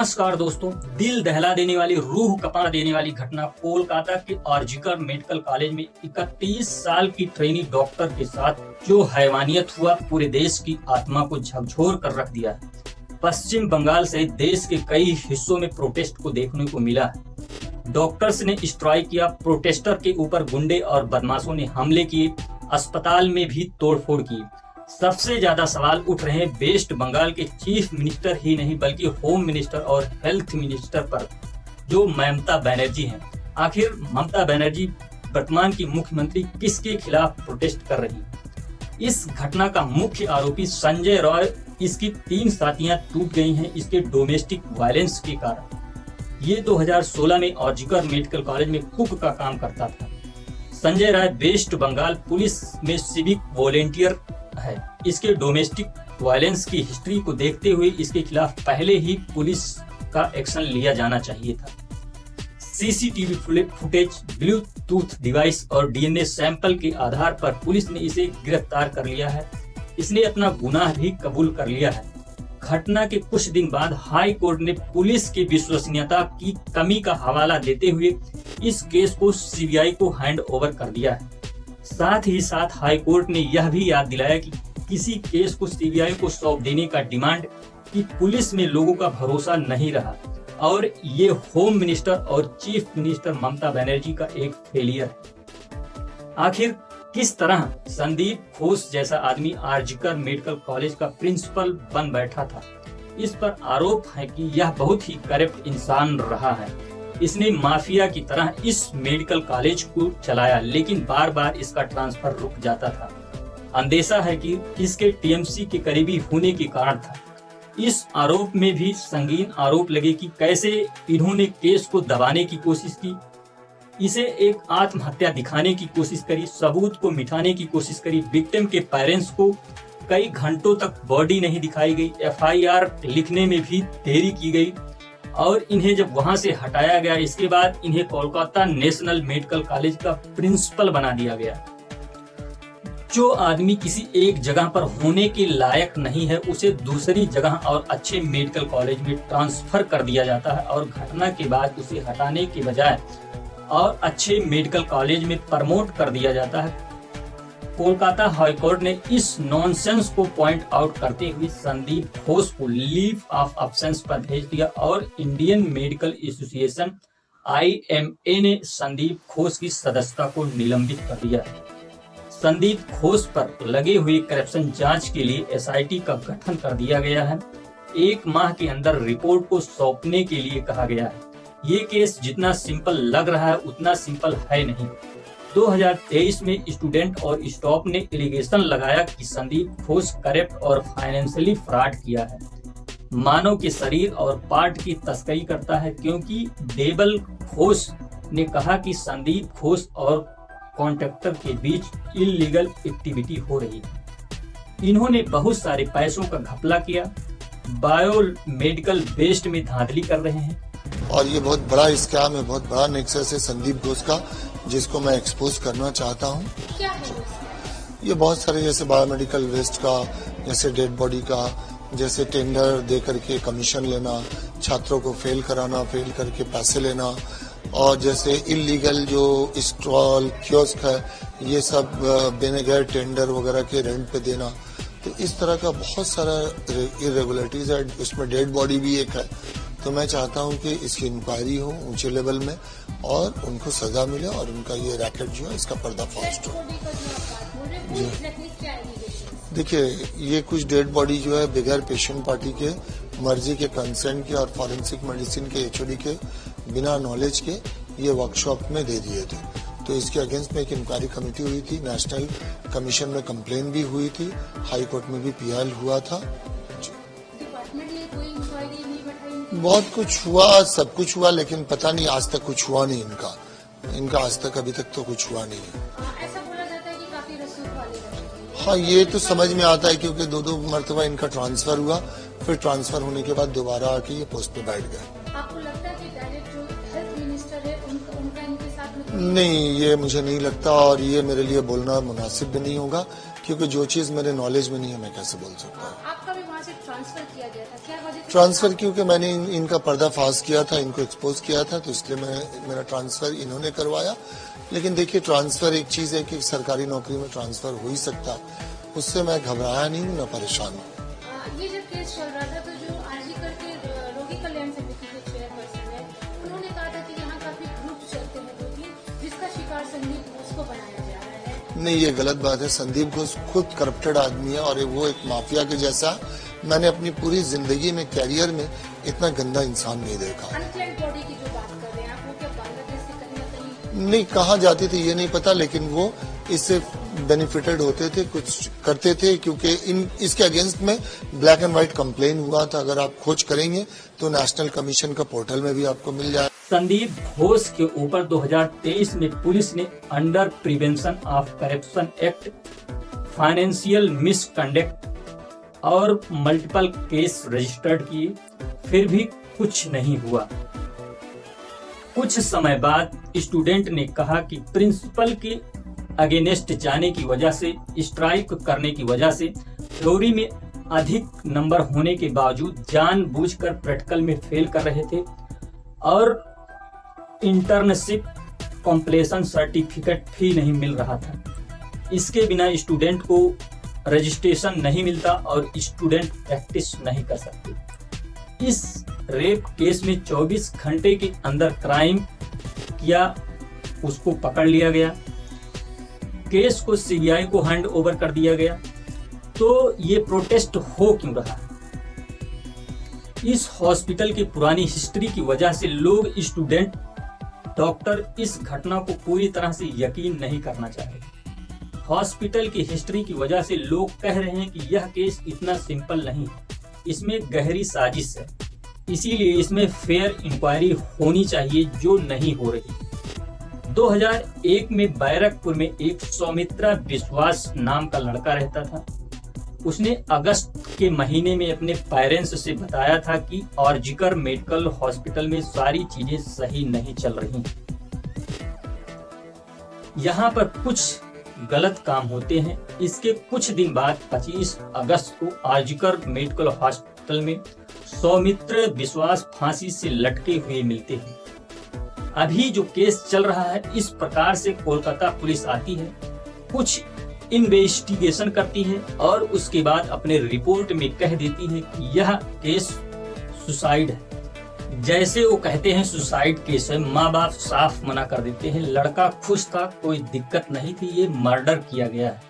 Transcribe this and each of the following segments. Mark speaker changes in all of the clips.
Speaker 1: नमस्कार दोस्तों, दिल दहला देने वाली, रूह कपा देने वाली घटना कोलकाता के आरजीकर मेडिकल कॉलेज में 31 साल की ट्रेनी डॉक्टर के साथ जो हैवानियत हुआ, पूरे देश की आत्मा को झकझोर कर रख दिया है। पश्चिम बंगाल सहित देश के कई हिस्सों में प्रोटेस्ट को देखने को मिला है। डॉक्टर्स ने स्ट्राइक किया, प्रोटेस्टर के ऊपर गुंडे और बदमाशों ने हमले किए, अस्पताल में भी तोड़फोड़ की। सबसे ज्यादा सवाल उठ रहे हैं वेस्ट बंगाल के चीफ मिनिस्टर ही नहीं बल्कि होम मिनिस्टर और हेल्थ मिनिस्टर पर, जो ममता बनर्जी हैं। आखिर ममता बनर्जी वर्तमान की मुख्यमंत्री किसके खिलाफ प्रोटेस्ट कर रही है? इस घटना का मुख्य आरोपी संजय रॉय, इसकी 3 साथियां टूट गई हैं इसके डोमेस्टिक वायलेंस के कारण। ये 2016 में आरजीकर मेडिकल कॉलेज में कुक का काम करता था। संजय राय वेस्ट बंगाल पुलिस में सिविक वॉलेंटियर है। इसके डोमेस्टिक वायलेंस की हिस्ट्री को देखते हुए इसके खिलाफ पहले ही पुलिस का एक्शन लिया जाना चाहिए था। सीसीटीवी फुटेज, ब्लूटूथ डिवाइस और डीएनए सैंपल के आधार पर पुलिस ने इसे गिरफ्तार कर लिया है। इसने अपना गुनाह भी कबूल कर लिया है। घटना के कुछ दिन बाद हाई कोर्ट ने पुलिस की विश्वसनीयता की कमी का हवाला देते हुए इस केस को सीबीआई को हैंड ओवर कर दिया है। साथ ही साथ हाई कोर्ट ने यह भी याद दिलाया कि किसी केस को सीबीआई को सौंप देने का डिमांड की पुलिस में लोगों का भरोसा नहीं रहा और ये होम मिनिस्टर और चीफ मिनिस्टर ममता बनर्जी का एक फेलियर है। आखिर किस तरह संदीप घोष जैसा आदमी आरजीकर मेडिकल कॉलेज का प्रिंसिपल बन बैठा था? इस पर आरोप है कि यह बहुत ही करप्ट इंसान रहा है। इसने माफिया की तरह इस मेडिकल कॉलेज को चलाया, लेकिन बार बार इसका ट्रांसफर रुक जाता था। अंदेशा है कि इसके टीएमसी के करीबी होने के कारण था। इस आरोप में भी संगीन आरोप लगे कि कैसे इन्होंने केस को दबाने की कोशिश की, इसे एक आत्महत्या दिखाने की कोशिश करी, सबूत को मिटाने की कोशिश करी। विक्टिम के पेरेंट्स को कई घंटों तक बॉडी नहीं दिखाई गई, एफआईआर लिखने में भी देरी की गई और इन्हें जब वहां से हटाया गया, इसके बाद इन्हें कोलकाता नेशनल मेडिकल कॉलेज का प्रिंसिपल बना दिया गया। जो आदमी किसी एक जगह पर होने के लायक नहीं है, उसे दूसरी जगह और अच्छे मेडिकल कॉलेज में ट्रांसफर कर दिया जाता है और घटना के बाद उसे हटाने के बजाय और अच्छे मेडिकल कॉलेज में प्रमोट कर दिया जाता है। कोलकाता हाई कोर्ट ने इस नॉनसेंस को पॉइंट आउट करते हुए संदीप घोष को लीव ऑफ एब्सेंस पर भेज दिया और इंडियन मेडिकल एसोसिएशन IMA ने संदीप घोष की सदस्यता को निलंबित कर दिया है। संदीप घोष पर लगे हुए करप्शन जांच के लिए SIT का गठन कर दिया गया है। 1 माह के अंदर रिपोर्ट को सौंपने के लिए कहा गया है। ये केस जितना सिंपल लग रहा है उतना सिंपल है नहीं। 2023 में स्टूडेंट और स्टाफ ने एलिगेशन लगाया कि संदीप घोष करप्ट और फाइनेंशियली फ्रॉड किया है, मानव के शरीर और पार्ट की तस्करी करता है, क्योंकि देबल घोष ने कहा कि संदीप घोष और कॉन्ट्रैक्टर के बीच इलीगल एक्टिविटी हो रही है। इन्होंने बहुत सारे पैसों का घपला किया, बायोमेडिकल वेस्ट में धांधली कर रहे हैं
Speaker 2: और ये बहुत बड़ा स्कैम है, बहुत बड़ा नेक्सस है संदीप घोष का, जिसको मैं एक्सपोज करना चाहता हूँ। ये बहुत सारे जैसे बायोमेडिकल वेस्ट का, जैसे डेड बॉडी का, जैसे टेंडर दे करके कमीशन लेना, छात्रों को फेल कराना, फेल करके पैसे लेना, और जैसे इलीगल जो स्टॉल कियोस्क है ये सब बिना गैर टेंडर वगैरह के रेंट पे देना। तो इस तरह का बहुत सारा इरेगुलरिटीज है, उसमें डेड बॉडी भी एक है। तो मैं चाहता हूं कि इसकी इंक्वायरी हो ऊंचे लेवल में और उनको सजा मिले और उनका ये रैकेट जो है इसका पर्दाफाश हो। देखिए, ये कुछ डेड बॉडी जो है बगैर पेशेंट पार्टी के, मर्जी के, कंसेंट के और फॉरेंसिक मेडिसिन के HOD के बिना नॉलेज के ये वर्कशॉप में दे दिए थे। तो इसके अगेंस्ट में एक इंक्वायरी कमेटी हुई थी, नेशनल कमीशन में कंप्लेन भी हुई थी, हाई कोर्ट में भी PL हुआ था। बहुत कुछ हुआ, सब कुछ हुआ, लेकिन पता नहीं आज तक कुछ हुआ नहीं इनका आज तक अभी तक तो कुछ हुआ नहीं है।
Speaker 3: ऐसा बोला जाता है कि काफी रसूख वाले हैं।
Speaker 2: हाँ, ये तो समझ में आता है क्योंकि 2 मरतबा इनका ट्रांसफर हुआ, फिर ट्रांसफर होने के बाद दोबारा आके ये पोस्ट पे बैठ गए।
Speaker 3: आपको लगता है कि डायरेक्ट जो हेल्थ मिनिस्टर है उनका इनके साथ में
Speaker 2: नहीं, ये मुझे नहीं लगता और ये मेरे लिए बोलना मुनासिब भी नहीं होगा, क्योंकि जो चीज मेरे नॉलेज में नहीं है मैं कैसे बोल सकता हूँ।
Speaker 3: आपका भी वहाँ से ट्रांसफर किया गया था, क्या वजह थी?
Speaker 2: ट्रांसफर क्योंकि मैंने इनका पर्दाफाश किया था, इनको एक्सपोज किया था, तो इसलिए मेरा ट्रांसफर इन्होंने करवाया। लेकिन देखिए, ट्रांसफर एक चीज है कि सरकारी नौकरी में ट्रांसफर हो ही सकता, उससे मैं घबराया नहीं हूँ, न परेशान हूँ।
Speaker 3: ये जब केस चल रहा था तो जो आरजी करके रोगी कल्याण समिति के चेयरपर्सन है, उन्होंने कहा था कि यहाँ काफी ग्रुप चलते हैं 2-3, जिसका शिकार संदीप घोष को बनाया जा रहा है।
Speaker 2: नहीं, ये गलत बात है। संदीप घोष खुद करप्टेड आदमी है और वो एक माफिया के जैसा। मैंने अपनी पूरी जिंदगी में, कैरियर में इतना गंदा इंसान नहीं देखा।
Speaker 3: अनक्लेम्ड बॉडी की जो बात कर रहे हैं आप, वो क्या बांग्लादेश से कहीं न कहीं?
Speaker 2: नहीं, कहाँ जाते थे ये नहीं पता, लेकिन वो इससे बेनिफिटेड होते थे, कुछ करते थे, क्योंकि इसके अगेंस्ट में ब्लैक एंड व्हाइट कंप्लेन हुआ था। अगर आप खोज करेंगे तो नेशनल कमीशन का पोर्टल में भी आपको मिल जाए।
Speaker 1: संदीप घोष के ऊपर 2023 में पुलिस ने under prevention of corruption act, financial misconduct और मल्टीपल केस रजिस्टर्ड किए, फिर भी कुछ नहीं हुआ। कुछ समय बाद स्टूडेंट ने कहा कि प्रिंसिपल के अगेंस्ट जाने की वजह से, स्ट्राइक करने की वजह से थ्योरी में अधिक नंबर होने के बावजूद जानबूझकर प्रैक्टिकल में फेल कर रहे थे और इंटर्नशिप कॉम्प्लेशन सर्टिफिकेट भी नहीं मिल रहा था। इसके बिना स्टूडेंट को रजिस्ट्रेशन नहीं मिलता और स्टूडेंट प्रैक्टिस नहीं कर सकते। इस रेप केस में 24 घंटे के अंदर क्राइम किया, उसको पकड़ लिया गया, केस को सीबीआई को हैंड ओवर कर दिया गया। तो ये प्रोटेस्ट हो क्यों रहा? इस हॉस्पिटल की पुरानी हिस्ट्री की वजह से लोग, स्टूडेंट, डॉक्टर इस घटना को पूरी तरह से यकीन नहीं करना चाह रहे। हॉस्पिटल की हिस्ट्री की वजह से लोग कह रहे हैं कि यह केस इतना सिंपल नहीं, इसमें गहरी साजिश है, इसीलिए इसमें फेयर इंक्वायरी होनी चाहिए, जो नहीं हो रही। 2001 में बैरकपुर में एक सौमित्रा विश्वास नाम का लड़का रहता था। उसने अगस्त के महीने में अपने पेरेंट्स से बताया था कि आरजीकर मेडिकल हॉस्पिटल में सारी चीजें सही नहीं चल रही, यहाँ पर कुछ गलत काम होते हैं। इसके कुछ दिन बाद 25 अगस्त को आरजीकर मेडिकल हॉस्पिटल में सौमित्र विश्वास फांसी से लटके हुए मिलते हैं। अभी जो केस चल रहा है, इस प्रकार से कोलकाता पुलिस आती है, कुछ इन्वेस्टिगेशन करती है और उसके बाद अपने रिपोर्ट में कह देती है कि यह केस सुसाइड है। जैसे वो कहते हैं सुसाइड केस है, माँ बाप साफ मना कर देते हैं। लड़का खुश था, कोई दिक्कत नहीं थी, ये मर्डर किया गया है।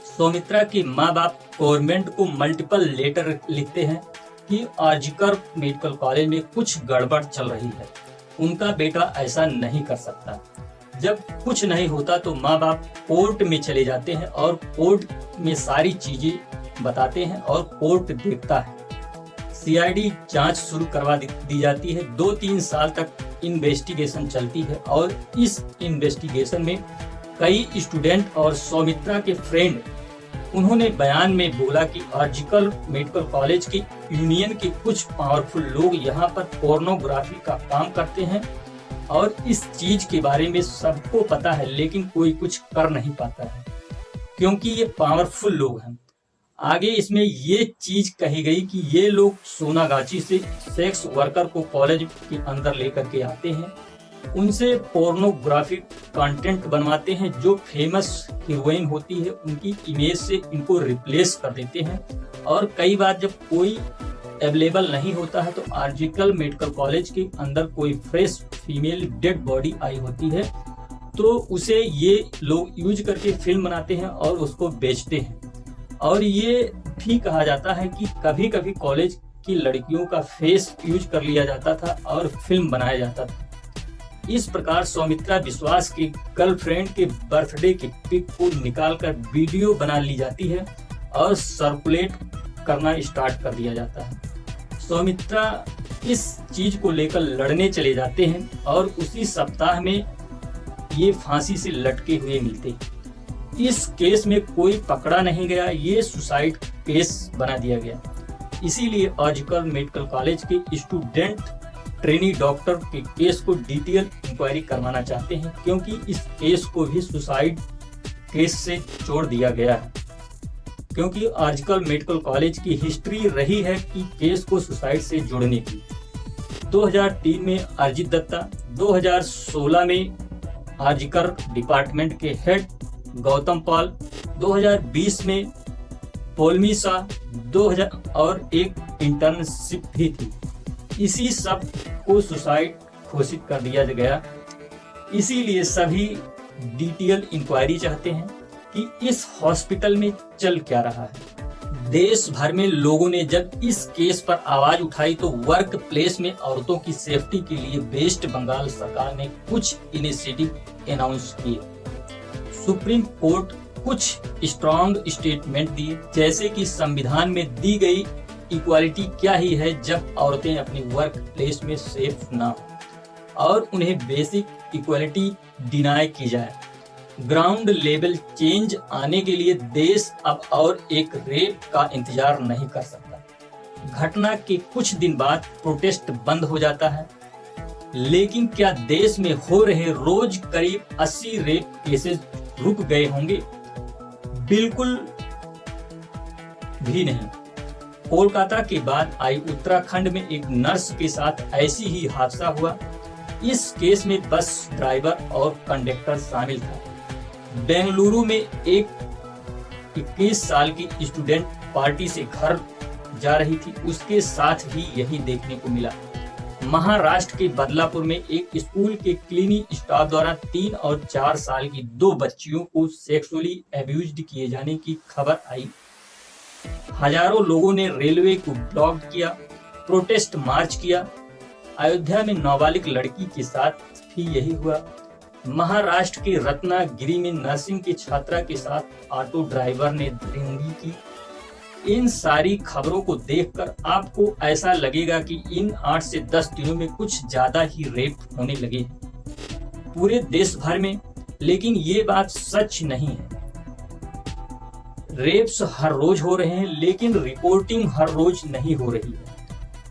Speaker 1: सौमित्रा के माँ बाप गवर्नमेंट को मल्टीपल लेटर लिखते हैं कि आरजीकर मेडिकल कॉलेज में कुछ गड़बड़ चल रही है, उनका बेटा ऐसा नहीं कर सकता। जब कुछ नहीं होता तो माँ बाप कोर्ट में चले जाते हैं और कोर्ट में सारी चीजें बताते हैं और कोर्ट देखता है। सीआईडी जांच शुरू करवा दी जाती है। 2-3 साल तक इन्वेस्टिगेशन चलती है और इस इन्वेस्टिगेशन में कई स्टूडेंट और सौमित्रा के फ्रेंड, उन्होंने बयान में बोला कि आरजीकर मेडिकल कॉलेज की यूनियन के कुछ पावरफुल लोग यहाँ पर पोर्नोग्राफी का काम करते हैं और इस चीज के बारे में सबको पता है, लेकिन कोई कुछ कर नहीं पाता है क्योंकि ये पावरफुल लोग हैं। आगे इसमें ये चीज कही गई कि ये लोग सोनागाची से सेक्स वर्कर को कॉलेज के अंदर लेकर के आते हैं, उनसे पोर्नोग्राफिक कंटेंट बनवाते हैं, जो फेमस हीरोइन होती है उनकी इमेज से इनको रिप्लेस कर देते हैं। और कई बार जब कोई अवेलेबल नहीं होता है तो आरजीकर मेडिकल कॉलेज के अंदर कोई फ्रेश फीमेल डेड बॉडी आई होती है तो उसे ये लोग यूज करके फिल्म बनाते हैं और उसको बेचते हैं। और ये भी कहा जाता है कि कभी कभी कॉलेज की लड़कियों का फेस यूज कर लिया जाता था और फिल्म बनाया जाता था। इस प्रकार सौमित्रा विश्वास के गर्लफ्रेंड के बर्थडे की पिक को निकालकर वीडियो बना ली जाती है और सर्कुलेट करना स्टार्ट कर दिया जाता है। सौमित्रा इस चीज को लेकर लड़ने चले जाते हैं और उसी सप्ताह में ये फांसी से लटके हुए मिलते हैं। इस केस में कोई पकड़ा नहीं गया, ये सुसाइड केस बना दिया गया। इसीलिए आरजीकर मेडिकल कॉलेज के स्टूडेंट ट्रेनी डॉक्टर के केस को डिटेल इंक्वायरी करवाना चाहते हैं, क्योंकि इस केस को भी सुसाइड केस से जोड़ दिया गया है, क्योंकि आर्जिकल मेडिकल कॉलेज की हिस्ट्री रही है कि केस को सुसाइड से जोड़ने की। 2003 में अरिजीत दत्ता, 2016 में आर्जिकल डिपार्टमेंट के हेड गौतम पाल, 2020 में पोलमी शाह, 2000 और एक इंटर्नशिप भी थी। इसी सब को सुसाइड घोषित कर दिया गया। इसीलिए सभी डिटेल इंक्वायरी चाहते हैं कि इस हॉस्पिटल में चल क्या रहा है। देश भर में लोगों ने जब इस केस पर आवाज उठाई तो वर्क प्लेस में औरतों की सेफ्टी के लिए वेस्ट बंगाल सरकार ने कुछ इनिशिएटिव अनाउंस किए। सुप्रीम कोर्ट कुछ स्ट्रॉन्ग स्टेटमेंट दिए, जैसे कि संविधान में दी गई इक्वालिटी क्या ही है जब औरतें अपनी वर्क प्लेस में सेफ ना हो और उन्हें बेसिक इक्वालिटी डिनाई की जाए। ग्राउंड लेवल चेंज आने के लिए देश अब और एक रेप का इंतजार नहीं कर सकता। घटना के कुछ दिन बाद प्रोटेस्ट बंद हो जाता है, लेकिन क्या देश में हो रहे रोज करीब 80 रेप केसेस रुक गए होंगे? बिल्कुल भी नहीं। कोलकाता के बाद आई उत्तराखंड में एक नर्स के साथ ऐसी ही हादसा हुआ। इस केस में बस ड्राइवर और कंडक्टर शामिल था। बेंगलुरु में एक 21 साल की स्टूडेंट पार्टी से घर जा रही थी, उसके साथ भी यही देखने को मिला। महाराष्ट्र के बदलापुर में एक स्कूल के क्लीनिंग स्टाफ द्वारा 3 और 4 साल की 2 बच्चियों को सेक्सुअली अब्यूज्ड किए जाने की खबर आई। हजारों लोगों ने रेलवे को ब्लॉक किया, प्रोटेस्ट मार्च किया। अयोध्या में नाबालिग लड़की के साथ भी यही हुआ। महाराष्ट्र के रत्नागिरी में नर्सिंग की छात्रा के साथ ऑटो ड्राइवर ने दरिंदगी की। इन सारी खबरों को देखकर आपको ऐसा लगेगा कि इन 8 से 10 दिनों में कुछ ज्यादा ही रेप होने लगे पूरे देश भर में, लेकिन ये बात सच नहीं है। रेप्स हर रोज हो रहे हैं, लेकिन रिपोर्टिंग हर रोज नहीं हो रही है।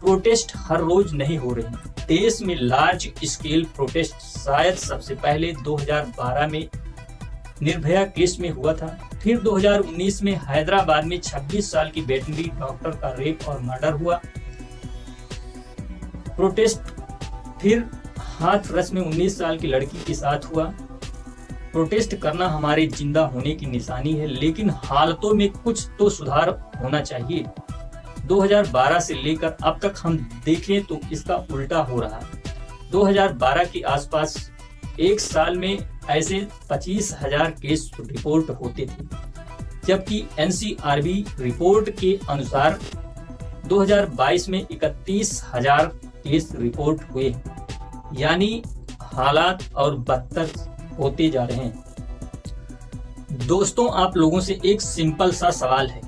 Speaker 1: प्रोटेस्ट हर रोज नहीं हो रही। देश में लार्ज स्केल प्रोटेस्ट शायद सबसे पहले 2012 में निर्भया केस में हुआ था। फिर 2019 में हैदराबाद में 26 साल की वेटनरी डॉक्टर का रेप और मर्डर हुआ। प्रोटेस्ट फिर हाथरस में 19 साल की लड़की के साथ हुआ। प्रोटेस्ट करना हमारे जिंदा होने की निशानी है, लेकिन हालतों में कुछ तो सुधार होना चाहिए। 2012 से लेकर अब तक हम देखें तो इसका उल्टा हो रहा है। 2012 के आसपास एक साल में ऐसे 25,000 केस रिपोर्ट होते थे, जबकि NCRB रिपोर्ट के अनुसार 2022 में 31,000 केस रिपोर्ट हुए, यानी हालात और बदतर होते जा रहे हैं। दोस्तों, आप लोगों से एक सिंपल सा सवाल है,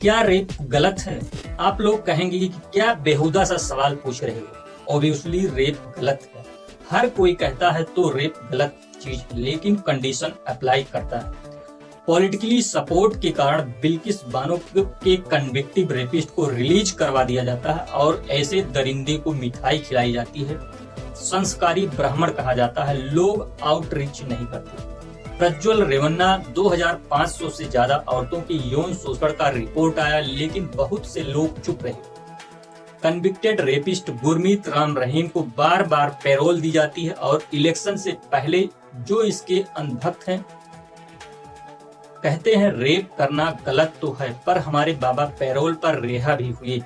Speaker 1: क्या रेप गलत है? आप लोग कहेंगे कि क्या बेहुदा सा सवाल पूछ रहे हो। ऑब्वियसली रेप गलत है। हर कोई कहता है तो रेप गलत चीज, लेकिन कंडीशन अप्लाई करता है। पॉलिटिकली सपोर्ट के कारण बिल्किस बानो के कन्विक्टिव रेपिस्ट को रिलीज करवा दिया जाता है और ऐसे दरिंदे को मिठाई खिलाई जाती है। संस्कारी ब्राह्मण कहा जाता है। लोग आउटरीच नहीं करते। प्रज्वल रेवन्ना 2500 से ज्यादा औरतों के यौन शोषण का रिपोर्ट आया, लेकिन बहुत से लोग चुप रहे। कन्विक्टेड रेपिस्ट गुरमीत राम रहीम को बार बार पैरोल दी जाती है और इलेक्शन से पहले जो इसके अंधभक्त हैं कहते हैं रेप करना गलत तो है, पर हमारे बाबा पैरोल पर रिहा भी हुए।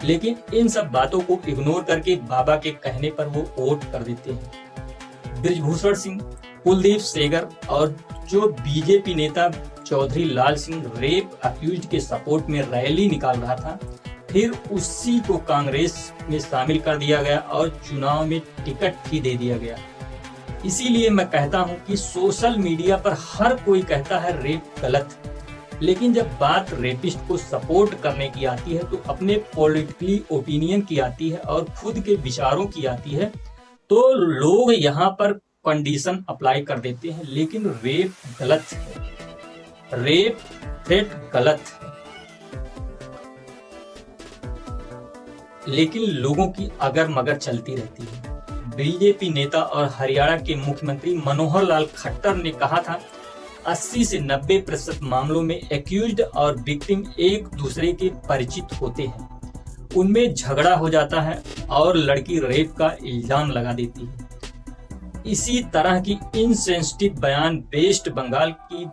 Speaker 1: लेकिन इन सब बातों को इग्नोर करके बाबा के कहने पर वो वोट कर देते हैं। बृजभूषण सिंह, कुलदीप सेंगर और जो बीजेपी नेता चौधरी लाल सिंह रेप अक्यूज्ड के सपोर्ट में रैली निकाल रहा था, फिर उसी को कांग्रेस में शामिल कर दिया गया और चुनाव में टिकट भी दे दिया गया। इसीलिए मैं कहता हूं कि सोशल मीडिया पर हर कोई कहता है रेप गलत, लेकिन जब बात रेपिस्ट को सपोर्ट करने की आती है, तो अपने पॉलिटिकली ओपिनियन की आती है और खुद के विचारों की आती है, तो लोग यहाँ पर कंडीशन अप्लाई कर देते हैं। लेकिन रेप गलत है, रेप थ्रेट गलत है, लेकिन लोगों की अगर मगर चलती रहती है। बीजेपी नेता और हरियाणा के मुख्यमंत्री मनोहर लाल खट्टर ने कहा था 80 से 90% मामलों में एक्यूज्ड और विक्टिम एक दूसरे के परिचित होते हैं, उनमें झगड़ा हो जाता है और लड़की रेप का इल्जाम लगा देती है। इसी तरह की इनसेंसिटिव बयान वेस्ट बंगाल की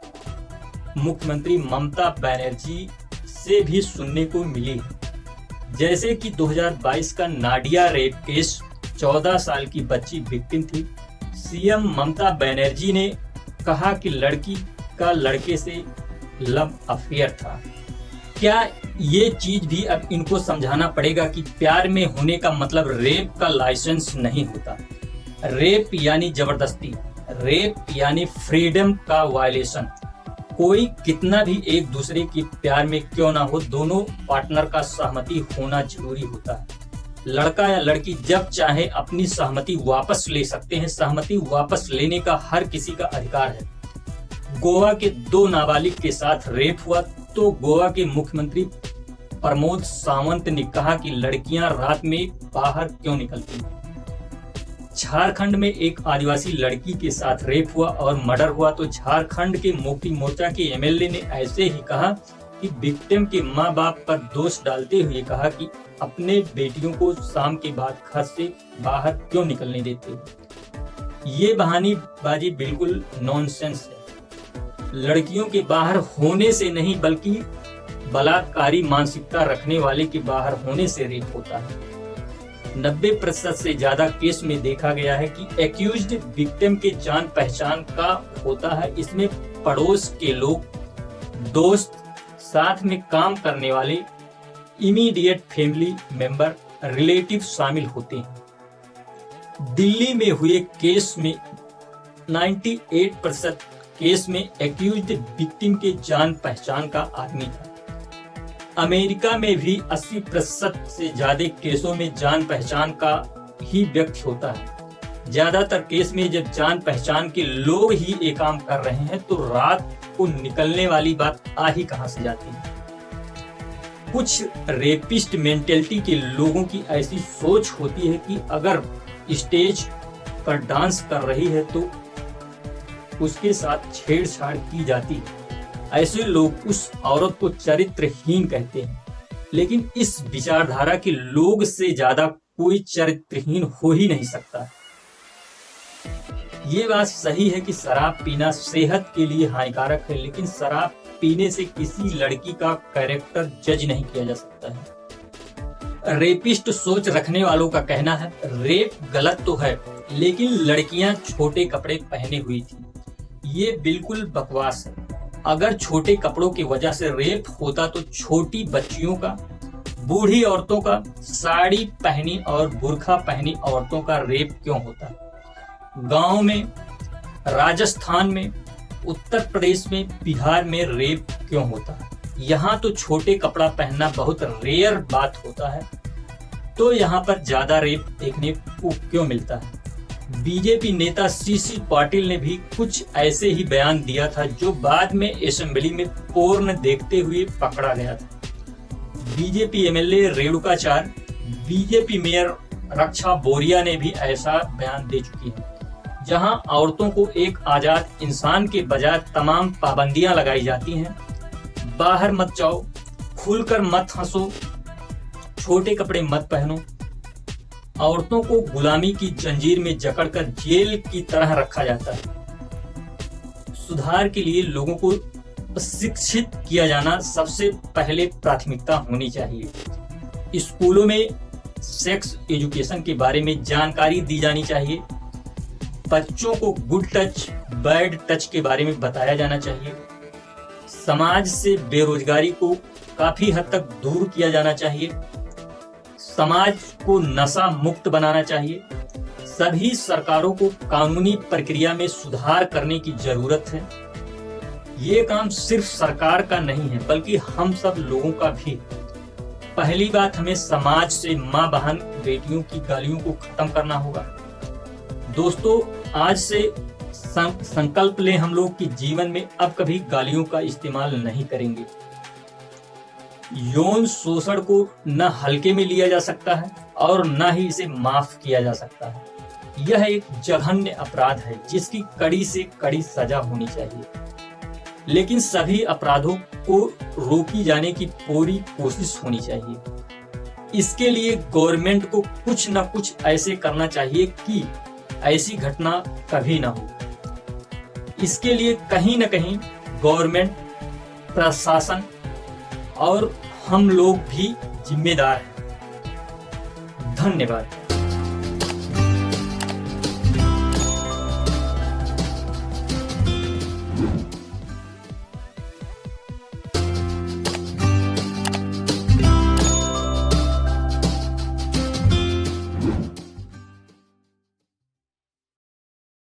Speaker 1: मुख्यमंत्री ममता बनर्जी से भी सुनने को मिली है। जैसे कि 2022 का नाडिया रेप केस, 14 साल की बच्ची विक्टिम थी। सीएम ममता बनर्जी ने कहा कि लड़की का लड़के से लव अफेयर था। क्या ये चीज भी अब इनको समझाना पड़ेगा कि प्यार में होने का मतलब रेप का लाइसेंस नहीं होता। रेप यानी जबरदस्ती, रेप यानी फ्रीडम का वायलेशन। कोई कितना भी एक दूसरे के प्यार में क्यों ना हो, दोनों पार्टनर का सहमति होना जरूरी होता है। लड़का या लड़की जब चाहे अपनी सहमति वापस ले सकते हैं। सहमति वापस लेने का हर किसी का अधिकार है। गोवा के 2 नाबालिग के साथ रेप हुआ तो गोवा के मुख्यमंत्री प्रमोद सावंत ने कहा कि लड़कियां रात में बाहर क्यों निकलती हैं। झारखंड में एक आदिवासी लड़की के साथ रेप हुआ और मर्डर हुआ तो झारखंड के मुक्ति मोर्चा के एमएलए ने ऐसे ही कहा कि विक्टिम के मां बाप पर दोष डालते हुए कहा कि अपने बेटियों को शाम के बाद घर से बाहर क्यों निकलने देते। ये बहानेबाजी बिल्कुल नॉनसेंस है। लड़कियों के बाहर होने से नहीं बल्कि बलात्कारी मानसिकता रखने वाले के बाहर होने से रेप होता है। 90% से ज्यादा केस में देखा गया है कि एक्यूज्ड विक्टिम के जान पहचान का होता है। इसमें पड़ोस के लोग, दोस्त, साथ में काम करने वाले, इमीडिएट फैमिली मेंबर, रिलेटिव शामिल होते हैं। दिल्ली में हुए केस में 98% केस में एक्यूज्ड विक्टिम के जान पहचान का आदमी था। अमेरिका में भी 80% से ज्यादा केसों में जान पहचान का ही व्यक्ति होता है। ज्यादातर केस में जब जान पहचान के लोग ही ये काम कर रहे हैं तो रात को निकलने वाली बात आ ही कहां से जाती है। कुछ रेपिस्ट मेंटेलिटी के लोगों की ऐसी सोच होती है कि अगर स्टेज पर डांस कर रही है तो उसके साथ छेड़छाड़ की जाती है। ऐसे लोग उस औरत को चरित्रहीन कहते हैं, लेकिन इस विचारधारा के लोग से ज्यादा कोई चरित्रहीन हो ही नहीं सकता। ये बात सही है कि शराब पीना सेहत के लिए हानिकारक है, लेकिन शराब पीने से किसी लड़की का कैरेक्टर जज नहीं किया जा सकता है। रेपिस्ट सोच रखने वालों का कहना है रेप गलत तो है, लेकिन लड़कियां छोटे कपड़े पहने हुई थी। ये बिल्कुल बकवास है। अगर छोटे कपड़ों की वजह से रेप होता तो छोटी बच्चियों का, बूढ़ी औरतों का, साड़ी पहनी और बुर्खा पहनी औरतों का रेप क्यों होता? गांव में, राजस्थान में, उत्तर प्रदेश में, बिहार में रेप क्यों होता है? यहाँ तो छोटे कपड़ा पहनना बहुत रेयर बात होता है, तो यहाँ पर ज्यादा रेप देखने को क्यों मिलता है? बीजेपी नेता सीसी पाटिल ने भी कुछ ऐसे ही बयान दिया था, जो बाद में असेंबली में पोर्न देखते हुए पकड़ा गया था। BJP MLA Renukacharya, BJP mayor Raksha Boriya ने भी ऐसा बयान दे चुकी है। जहां औरतों को एक आजाद इंसान के बजाय तमाम पाबंदियां लगाई जाती हैं। बाहर मत जाओ, खुलकर मत हंसो, छोटे कपड़े मत पहनो, औरतों को गुलामी की जंजीर में जकड़कर जेल की तरह रखा जाता है। सुधार के लिए लोगों को शिक्षित किया जाना सबसे पहले प्राथमिकता होनी चाहिए। स्कूलों में सेक्स एजुकेशन के बारे में जानकारी दी जानी चाहिए। बच्चों को गुड टच, बैड टच के बारे में बताया जाना चाहिए। समाज से बेरोजगारी को काफी हद तक दूर किया जाना चाहिए। समाज को नशा मुक्त बनाना चाहिए। सभी सरकारों को कानूनी प्रक्रिया में सुधार करने की जरूरत है। ये काम सिर्फ सरकार का नहीं है, बल्कि हम सब लोगों का भी। पहली बात, हमें समाज से माँ बहन बेटियों की गालियों को खत्म करना होगा। दोस्तों, आज से संकल्प लें हम लोग कि जीवन में अब कभी गालियों का इस्तेमाल नहीं करेंगे। यौन शोषण को न हल्के में लिया जा सकता है और न ही इसे माफ किया जा सकता है। यह एक जघन्य अपराध है जिसकी कड़ी से कड़ी सजा होनी चाहिए, लेकिन सभी अपराधों को रोकी जाने की पूरी कोशिश होनी चाहिए। इसके लिए गवर्नमेंट को कुछ न कुछ ऐसे करना चाहिए कि ऐसी घटना कभी ना हो। इसके लिए कहीं न कहीं गवर्नमेंट, प्रशासन और हम लोग भी जिम्मेदार हैं। धन्यवाद।